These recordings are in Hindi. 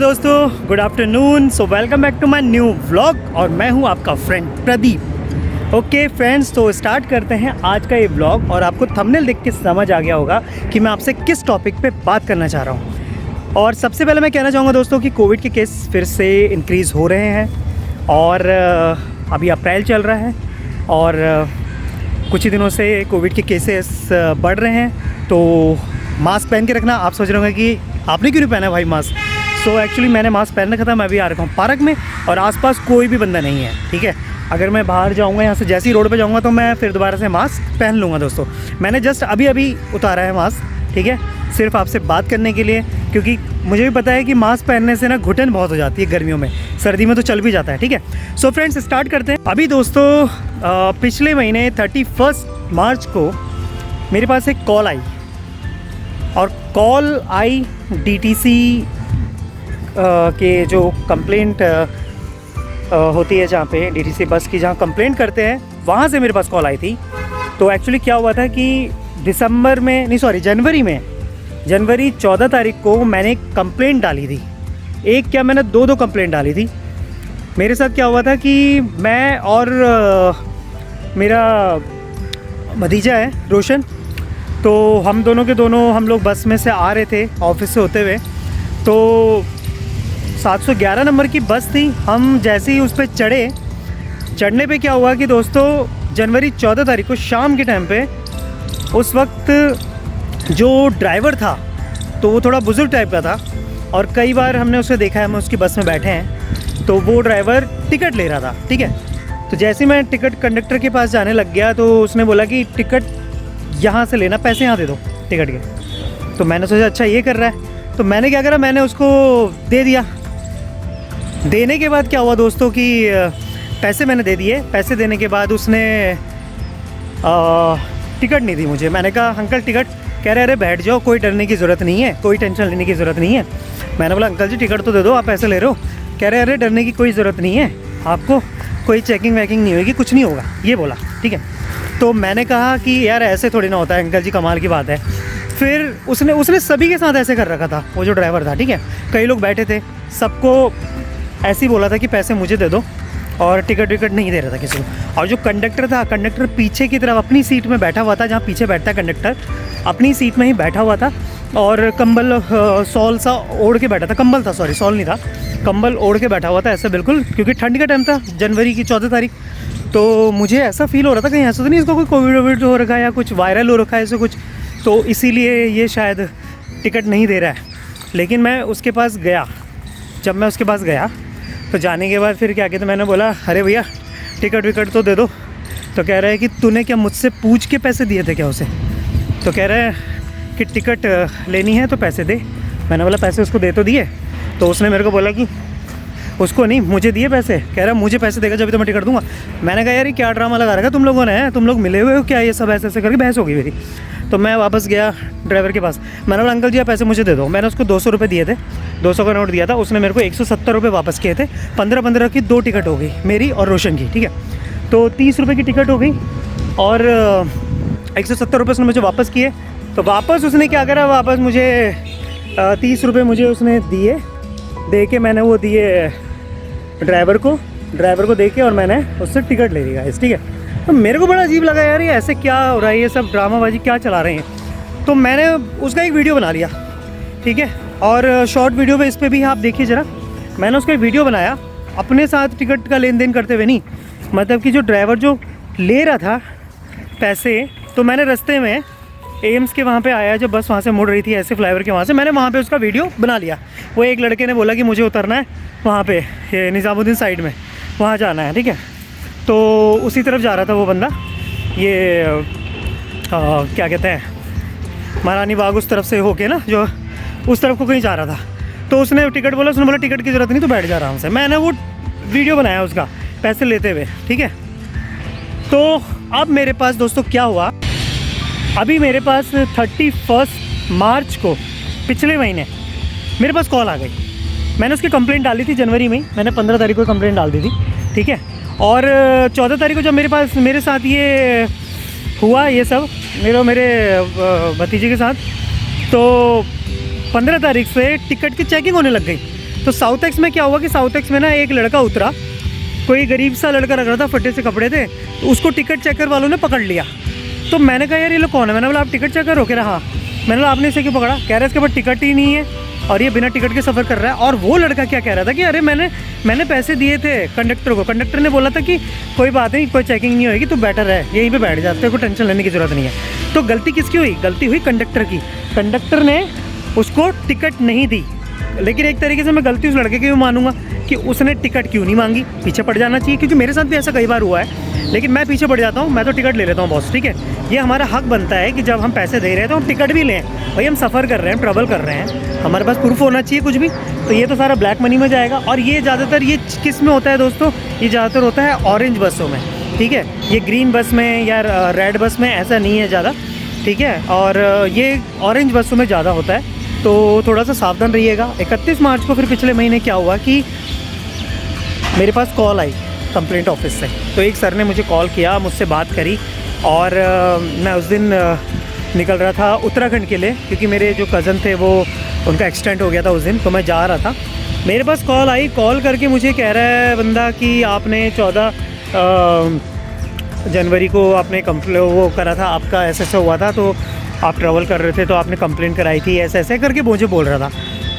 दोस्तों, good afternoon. So welcome back to my new vlog और मैं हूं आपका फ्रेंड प्रदीप। ओके फ्रेंड्स, तो स्टार्ट करते हैं आज का ये व्लॉग। और आपको थंबनेल देख के समझ आ गया होगा कि मैं आपसे किस टॉपिक पे बात करना चाह रहा हूं। और सबसे पहले मैं कहना चाहूँगा दोस्तों कि कोविड के केस फिर से इंक्रीज़ हो रहे हैं और अभी अप्रैल चल रहा है और कुछ ही दिनों से कोविड के केसेस बढ़ रहे हैं। तो मास्क पहन के रखना। आप सोच रहे होंगे कि आपने क्यों नहीं पहना भाई मास्क। सो एक्चुअली मैंने मास्क पहन रखा था। मैं अभी आ रखा हूँ पार्क में और आसपास कोई भी बंदा नहीं है, ठीक है। अगर मैं बाहर जाऊँगा यहाँ से, जैसे ही रोड पे जाऊँगा तो मैं फिर दोबारा से मास्क पहन लूँगा दोस्तों। मैंने जस्ट अभी उतारा है मास्क, ठीक है, सिर्फ आपसे बात करने के लिए, क्योंकि मुझे भी पता है कि मास्क पहनने से ना घुटन बहुत हो जाती है गर्मियों में। सर्दी में तो चल भी जाता है, ठीक है। सो फ्रेंड्स, स्टार्ट करते हैं। अभी दोस्तों पिछले महीने 31 मार्च को मेरे पास एक कॉल आई और कॉल आई डीटीसी के जो कंप्लेंट होती है, जहाँ पे डीटीसी बस की जहाँ कंप्लेंट करते हैं, वहाँ से मेरे पास कॉल आई थी। तो एक्चुअली क्या हुआ था कि जनवरी 14 तारीख को मैंने एक कंप्लेंट डाली थी। एक क्या, मैंने दो कंप्लेंट डाली थी। मेरे साथ क्या हुआ था कि मैं और मेरा भतीजा है रोशन, तो हम लोग बस में से आ रहे थे ऑफिस से होते हुए। तो 711 नंबर की बस थी। हम जैसे ही उस पर चढ़ने पे क्या हुआ कि दोस्तों जनवरी 14 तारीख को शाम के टाइम पे उस वक्त जो ड्राइवर था तो वो थोड़ा बुजुर्ग टाइप का था और कई बार हमने उसे देखा है, हम उसकी बस में बैठे हैं। तो वो ड्राइवर टिकट ले रहा था, ठीक है। तो जैसे मैं टिकट कंडक्टर के पास जाने लग गया तो उसने बोला कि टिकट यहाँ से लेना, पैसे यहाँ दे दो टिकट के। तो मैंने सोचा अच्छा ये कर रहा है, तो मैंने क्या करा, मैंने उसको दे दिया। देने के बाद क्या हुआ दोस्तों कि पैसे मैंने दे दिए। पैसे देने के बाद उसने टिकट नहीं दी मुझे। मैंने कहा अंकल टिकट। कह रहे अरे बैठ जाओ, कोई डरने की ज़रूरत नहीं है, कोई टेंशन लेने की ज़रूरत नहीं है। मैंने बोला अंकल जी टिकट तो दे दो, आप पैसे ले रहे हो। कह रहे अरे डरने की कोई ज़रूरत नहीं है, आपको कोई चेकिंग वैकिंग नहीं होगी, कुछ नहीं होगा, ये बोला, ठीक है। तो मैंने कहा कि यार ऐसे थोड़ी ना होता है अंकल जी, कमाल की बात है। फिर उसने सभी के साथ ऐसे कर रखा था, वो जो ड्राइवर था, ठीक है। कई लोग बैठे थे, सबको ऐसे ही बोला था कि पैसे मुझे दे दो और टिकट नहीं दे रहा था किसी को। और जो कंडक्टर पीछे की तरफ अपनी सीट में बैठा हुआ था, जहाँ पीछे बैठता है कंडक्टर, अपनी सीट में ही बैठा हुआ था और कंबल सॉल सा ओढ़ के बैठा था। कंबल था, सॉरी सॉल नहीं था, कंबल ओढ़ के बैठा हुआ था ऐसे बिल्कुल, क्योंकि ठंड का टाइम था, जनवरी की 14 तारीख। तो मुझे ऐसा फील हो रहा था कहीं ऐसा तो नहीं इसको कोई कोविड हो रखा है या कुछ वायरल हो रखा है ऐसे कुछ, तो इसीलिए ये शायद टिकट नहीं दे रहा है। लेकिन मैं उसके पास गया। जब मैं उसके पास गया तो जाने के बाद फिर क्या कहते, मैंने बोला अरे भैया टिकट विकट तो दे दो। तो कह रहा है कि तूने क्या मुझसे पूछ के पैसे दिए थे क्या उसे। तो कह रहा है कि टिकट लेनी है तो पैसे दे। मैंने बोला पैसे उसको दे तो दिए। तो उसने मेरे को बोला कि उसको नहीं, मुझे दिए पैसे। कह रहा है मुझे पैसे देगा जब तो मैं टिकट दूंगा। मैंने कहा यार ये क्या ड्रामा लगा रखा तुम लोगों ने, तुम लोग मिले हुए हो क्या, ये सब ऐसे करके बहस हो गई मेरी। तो मैं वापस गया ड्राइवर के पास। मैंने बोला अंकल जी आप पैसे मुझे दे दो। मैंने उसको 200 रुपये दिए थे, 200 का नोट दिया था। उसने मेरे को 170 रुपये वापस किए थे। 15 की 2 टिकट हो गई, मेरी और रोशन की, ठीक है। तो 30 रुपये की टिकट हो गई और 170 रुपये उसने मुझे वापस किए। तो वापस उसने क्या करा, वापस मुझे 30 रुपये मुझे उसने दिए। दे के मैंने वो दिए ड्राइवर को दे के और मैंने उससे टिकट ले लिया, ठीक है। तो मेरे को बड़ा अजीब लगा यार, ये ऐसे क्या हो रहा है, ये सब ड्रामाबाजी क्या चला रहे हैं। तो मैंने उसका एक वीडियो बना लिया, ठीक है। और शॉर्ट वीडियो पे इस पर भी आप देखिए ज़रा, मैंने उसका एक वीडियो बनाया अपने साथ टिकट का लेन देन करते हुए, नहीं मतलब कि जो ड्राइवर जो ले रहा था पैसे। तो मैंने रास्ते में एम्स के वहाँ पे आया, जब बस वहाँ से मुड़ रही थी ऐसे फ्लाईओवर के वहाँ से, मैंने वहाँ पे उसका वीडियो बना लिया। वो एक लड़के ने बोला कि मुझे उतरना है वहाँ पे, ये निज़ामुद्दीन साइड में, वहाँ जाना है, ठीक है। तो उसी तरफ जा रहा था वो बंदा, ये क्या कहते हैं, महारानी बाग उस तरफ से होके ना, जो उस तरफ को कहीं जा रहा था। तो उसने टिकट बोला, उसने बोला टिकट की ज़रूरत नहीं, तो बैठ जा आराम से। मैंने वो वीडियो बनाया उसका पैसे लेते हुए, ठीक है। तो अब मेरे पास दोस्तों क्या हुआ, अभी मेरे पास 31 मार्च को पिछले महीने मेरे पास कॉल आ गई। मैंने उसकी कंप्लेंट डाली थी जनवरी में, मैंने 15 तारीख को कंप्लेंट डाल दी थी, ठीक है। और 14 तारीख को जब मेरे साथ ये हुआ ये सब मेरे भतीजे के साथ, तो 15 तारीख से टिकट की चेकिंग होने लग गई। तो साउथ एक्स में क्या हुआ कि साउथ एक्स में ना एक लड़का उतरा, कोई गरीब सा लड़का लग रहा था, फटे से कपड़े थे, तो उसको टिकट चेकर वालों ने पकड़ लिया। तो मैंने कहा यार ये लोग कौन है, मैंने बोला आप टिकट चेकर हो? कह रहा हाँ। मैंने बोला आपने इसे क्यों पकड़ा? कह रहा है इसके पास टिकट ही नहीं है और ये बिना टिकट के सफ़र कर रहा है। और वो लड़का क्या कह रहा था कि अरे मैंने पैसे दिए थे कंडक्टर को, कंडक्टर ने बोला था कि कोई बात नहीं, कोई चेकिंग नहीं होगी, तू बेटर है यहीं पे बैठ जाते, कोई टेंशन लेने की ज़रूरत नहीं है। तो गलती किसकी हुई? गलती हुई कंडक्टर की। कंडक्टर ने उसको टिकट नहीं दी। लेकिन एक तरीके से मैं गलती उस लड़के की भी मानूंगा कि उसने टिकट क्यों नहीं मांगी, पीछे पड़ जाना चाहिए, क्योंकि मेरे साथ भी ऐसा कई बार हुआ है। लेकिन मैं पीछे पड़ जाता हूँ, मैं तो टिकट ले लेता हूँ बॉस, ठीक है। ये हमारा हक बनता है कि जब हम पैसे दे रहे हैं तो हम टिकट भी लें। भाई हम सफ़र कर रहे हैं, ट्रैवल कर रहे हैं, हमारे पास प्रूफ होना चाहिए कुछ भी। तो ये तो सारा ब्लैक मनी में जाएगा। और ये ज़्यादातर ये किस में होता है दोस्तों? ये ज़्यादातर होता है ऑरेंज बसों में, ठीक है। ये ग्रीन बस में या रेड बस में ऐसा नहीं है ज़्यादा, ठीक है। और ये ऑरेंज बसों में ज़्यादा होता है, तो थोड़ा सा सावधान रहिएगा। 31 मार्च को फिर पिछले महीने क्या हुआ कि मेरे पास कॉल आई कंप्लेंट ऑफिस से। तो एक सर ने मुझे कॉल किया, मुझसे बात करी, और मैं उस दिन निकल रहा था उत्तराखंड के लिए, क्योंकि मेरे जो कज़न थे वो उनका एक्सीडेंट हो गया था उस दिन, तो मैं जा रहा था। मेरे पास कॉल आई, कॉल करके मुझे कह रहा है बंदा कि आपने 14 जनवरी को आपने वो करा था, आपका ऐसा हुआ था, तो आप ट्रैवल कर रहे थे तो आपने कंप्लेंट कराई थी, ऐसे ऐसे करके मुझे बोल रहा था।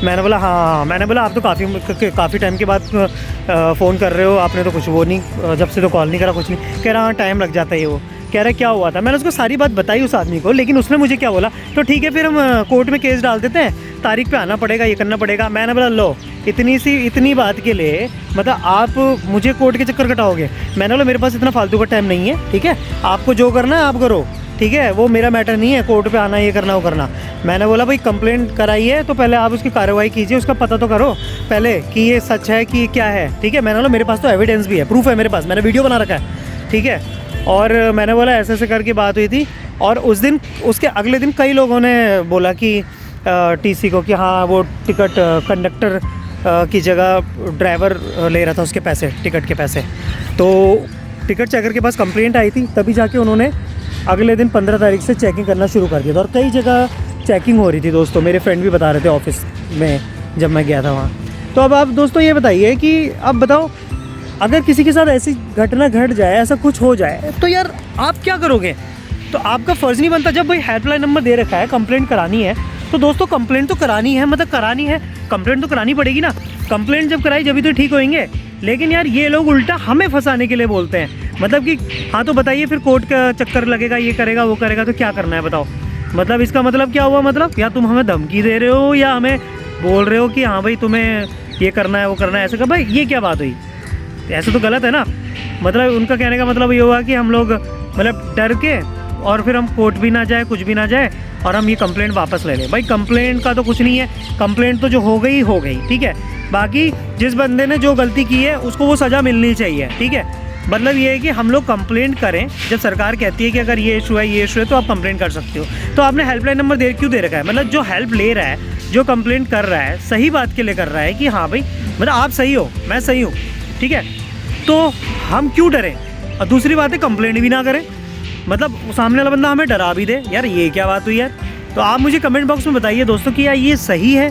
मैंने बोला हाँ। मैंने बोला आप तो काफ़ी टाइम के बाद फ़ोन कर रहे हो, आपने तो कुछ वो नहीं, जब से तो कॉल नहीं करा, कुछ नहीं। कह रहा हाँ टाइम लग जाता है ये वो। कह रहा क्या हुआ था? मैंने उसको सारी बात बताई उस आदमी को, लेकिन उसने मुझे क्या बोला, तो ठीक है फिर हम कोर्ट में केस डाल देते हैं, तारीख पे आना पड़ेगा, ये करना पड़ेगा। मैंने बोला लो, इतनी बात के लिए मतलब आप मुझे कोर्ट के चक्कर कटाओगे? मैंने बोला मेरे पास इतना फालतू का टाइम नहीं है, ठीक है। आपको जो करना है आप करो, ठीक है, वो मेरा मैटर नहीं है, कोर्ट पे आना, ये करना, वो करना। मैंने बोला भाई कंप्लेंट कराई है तो पहले आप उसकी कार्रवाई कीजिए, उसका पता तो करो पहले कि ये सच है कि क्या है, ठीक है। मैंने बोला मेरे पास तो एविडेंस भी है, प्रूफ है मेरे पास, मैंने वीडियो बना रखा है, ठीक है। और मैंने बोला ऐसे ऐसे करके बात हुई थी। और उस दिन, उसके अगले दिन कई लोगों ने बोला कि टीसी को कि हाँ वो टिकट कंडक्टर की जगह ड्राइवर ले रहा था उसके पैसे, टिकट के पैसे। तो टिकट चेकर के पास कंप्लेंट आई थी, तभी जाके उन्होंने अगले दिन 15 तारीख से चेकिंग करना शुरू कर दिया था। और कई जगह चेकिंग हो रही थी दोस्तों, मेरे फ्रेंड भी बता रहे थे ऑफिस में जब मैं गया था वहाँ। तो अब आप दोस्तों ये बताइए कि अब बताओ, अगर किसी के साथ ऐसी घटना घट जाए, ऐसा कुछ हो जाए, तो यार आप क्या करोगे? तो आपका फ़र्ज़ नहीं बनता, जब भाई हेल्पलाइन नंबर दे रखा है, कंप्लेंट करानी है, तो दोस्तों कंप्लेंट तो करानी है, मतलब करानी है, कंप्लेंट तो करानी पड़ेगी ना। कंप्लेंट जब कराई जब तो ठीक होंगे। लेकिन यार ये लोग उल्टा हमें फंसाने के लिए बोलते हैं, मतलब कि हाँ तो बताइए फिर कोर्ट का चक्कर लगेगा, ये करेगा वो करेगा, तो क्या करना है बताओ? मतलब इसका मतलब क्या हुआ? मतलब या तुम हमें धमकी दे रहे हो या हमें बोल रहे हो कि हाँ भाई तुम्हें ये करना है वो करना है, ऐसा कर। भाई ये क्या बात हुई? ऐसे तो गलत है ना। मतलब उनका कहने का मतलब ये हुआ कि हम लोग मतलब डर के और फिर हम कोर्ट भी ना जाए, कुछ भी ना जाए, और हम ये कंप्लेंट वापस ले लें। भाई कंप्लेंट का तो कुछ नहीं है, कंप्लेंट तो जो हो गई, ठीक है। बाकी जिस बंदे ने जो गलती की है उसको वो सज़ा मिलनी चाहिए, ठीक है। मतलब ये है कि हम लोग कंप्लेंट करें, जब सरकार कहती है कि अगर ये इशू है तो आप कंप्लेंट कर सकते हो। तो आपने हेल्पलाइन नंबर क्यों दे रखा है? मतलब जो हेल्प ले रहा है, जो कंप्लेंट कर रहा है, सही बात के लिए कर रहा है कि हाँ भाई मतलब आप सही हो, मैं सही हूँ, ठीक है। तो हम क्यों डरें? और दूसरी बात है कंप्लेंट भी ना करें, मतलब सामने वाला बंदा हमें डरा भी दे। यार ये क्या बात हुई यार? तो आप मुझे कमेंट बॉक्स में बताइए दोस्तों कि यार ये सही है?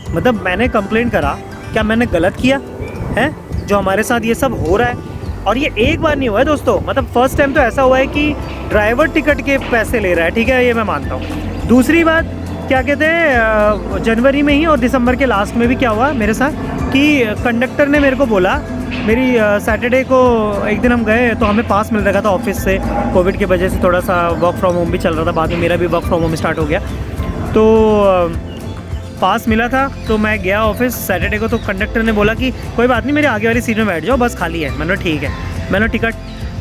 मतलब मैंने कंप्लेंट करा, क्या मैंने गलत किया है जो हमारे साथ ये सब हो रहा है? और ये एक बार नहीं हुआ है दोस्तों, मतलब फर्स्ट टाइम तो ऐसा हुआ है कि ड्राइवर टिकट के पैसे ले रहा है, ठीक है, ये मैं मानता हूँ। दूसरी बात क्या कहते हैं, जनवरी में ही और दिसंबर के लास्ट में भी क्या हुआ मेरे साथ कि कंडक्टर ने मेरे को बोला, मेरी सैटरडे को एक दिन हम गए तो हमें पास मिल रहा था ऑफिस से, कोविड की वजह से थोड़ा सा वर्क फ्रॉम होम भी चल रहा था, बाद में मेरा भी वर्क फ्रॉम होम स्टार्ट हो गया, तो पास मिला था। तो मैं गया ऑफिस सैटरडे को, तो कंडक्टर ने बोला कि कोई बात नहीं, मेरे आगे वाली सीट में बैठ जाओ, बस खाली है। मैंने ठीक है, मैंने टिकट,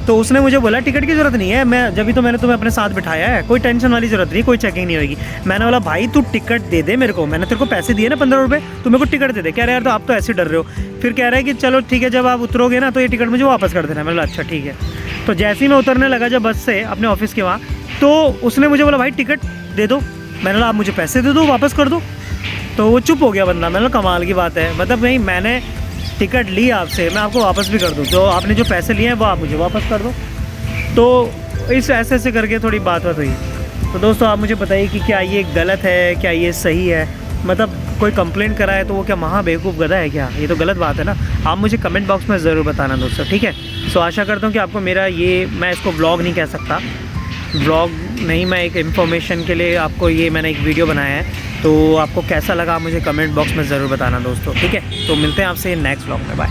तो उसने मुझे बोला टिकट की ज़रूरत नहीं है, मैं जब भी तो मैंने तुम्हें अपने साथ बिठाया है, कोई टेंशन वाली ज़रूरत नहीं, कोई चेकिंग नहीं होगी। मैंने बोला भाई तू टिकट दे दे मेरे को, मैंने तेरे को पैसे दिए ना 15 रुपये, तू मेरे को टिकट दे दे। कह रहा है यार तो आप तो ऐसे डर रहे हो। फिर कह रहा है कि चलो ठीक है, जब आप उतरोगे ना तो ये टिकट मुझे वापस कर देना। मैंने बोला अच्छा ठीक है। तो जैसे ही मैं उतरने लगा जब बस से अपने ऑफिस के वहाँ, तो उसने मुझे बोला भाई टिकट दे दो। मैंने बोला आप मुझे पैसे दे दो, वापस कर दो। तो वो चुप हो गया बंदा। मैंने बोला कमाल की बात है, मतलब नहीं मैंने टिकट ली आपसे, मैं आपको वापस भी कर दूँ, जो आपने जो पैसे लिए हैं वो आप मुझे वापस कर दो। तो इस ऐसे करके थोड़ी बात हुई। तो दोस्तों आप मुझे बताइए कि क्या ये गलत है, क्या ये सही है? मतलब कोई कंप्लेंट करा है तो वो क्या महा बेवकूफ़ गधा है क्या? ये तो गलत बात है ना। आप मुझे कमेंट बॉक्स में ज़रूर बताना दोस्तों, ठीक है। सो आशा करता हूँ कि आपको मेरा ये, मैं इसको व्लॉग नहीं कह सकता, व्लॉग नहीं, मैं एक इन्फॉर्मेशन के लिए आपको ये मैंने एक वीडियो बनाया है, तो आपको कैसा लगा मुझे कमेंट बॉक्स में ज़रूर बताना दोस्तों, ठीक है। तो मिलते हैं आपसे नेक्स्ट व्लॉग में, बाय।